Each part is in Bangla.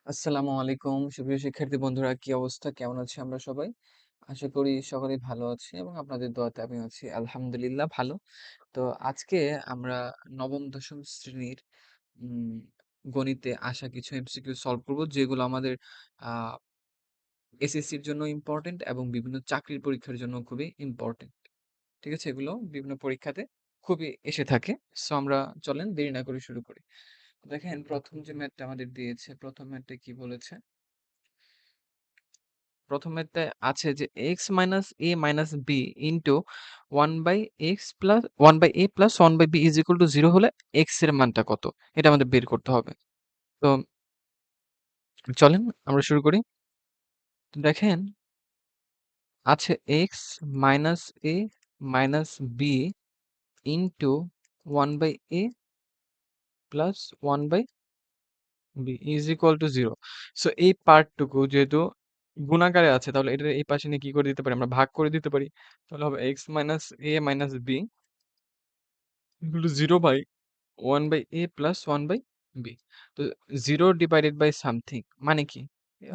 আসসালামু আলাইকুম সুপ্রিয় শিক্ষার্থী বন্ধুরা, কি অবস্থা? কেমন আছি আমরা সবাই? আশা করি সকলেই ভালো আছি এবং আপনাদের দোয়াতে আমি আছি আলহামদুলিল্লাহ ভালো। তো আজকে আমরা নবম দশম শ্রেণীর উম গণিতে আসা কিছু এমসিকিউ সলভ করব, যেগুলো আমাদের আহ এসএসসির জন্য ইম্পর্টেন্ট এবং বিভিন্ন চাকরির পরীক্ষার জন্য খুবই ইম্পর্টেন্ট। ঠিক আছে, এগুলো বিভিন্ন পরীক্ষাতে খুবই এসে থাকে। সো আমরা চলেন দেরি না করে শুরু করি। দেখেন, প্রথম যে ম্যাথটা আমাদের দিয়েছে, প্রথম ম্যাথটা কি বলেছে? প্রথমেতে আছে যে X minus A minus B into one by X plus one by A plus one by B is equal to zero হলে এক্স এর মানটা কত, এটা আমাদের বের করতে হবে। তো চলেন আমরা শুরু করি। তো দেখেন, আছে X minus A minus B into one by A plus one by B is equal to zero. So এই পার্টটুকু যেহেতু গুণাকারে আছে, তাহলে এটা এই পাশে নিয়ে কি করে দিতে পারি, আমরা ভাগ করে দিতে পারি। তাহলে হবে X minus A minus B equal to zero by 1 by a plus 1 by b। তো 0 ডিভাইডেড বাই সামথিং মানে কি?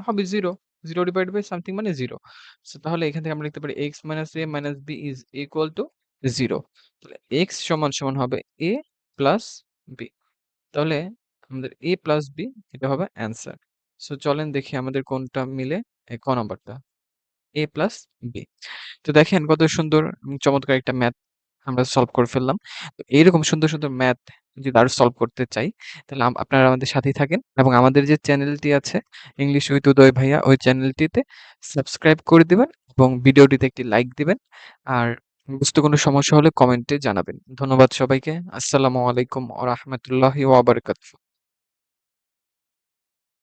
হবে 0। 0 ডিভাইডেড বাই সামথিং মানে 0। সো তাহলে এখান থেকে আমরা লিখতে পারি x minus a minus b is equal to 0। তাহলে x সমান হবে a প্লাস b। তাহলে আমাদের a প্লাস b এটা হবে অ্যান্সার। সো চলেন দেখি আমাদের কোনটা মিলে। ক নাম্বারটা a প্লাস b। তো দেখেন কত সুন্দর চমৎকার একটা ম্যাথ আমরা সলভ করে ফেললাম। তো এইরকম সুন্দর সুন্দর ম্যাথ যদি আরো সলভ করতে চাই, তাহলে আপনারা আমাদের সাথেই থাকেন এবং আমাদের যে চ্যানেলটি আছে ইংলিশ উইথ উদয় ভাইয়া, ওই চ্যানেলটিতে সাবস্ক্রাইব করে দিবেন এবং ভিডিওটিতে একটি লাইক দিবেন। আর বুঝতে কোনো সমস্যা হলে কমেন্টে জানাবেন। ধন্যবাদ সবাইকে। আসসালামু আলাইকুম ওয়া রাহমাতুল্লাহি ওয়া বারাকাতুহু।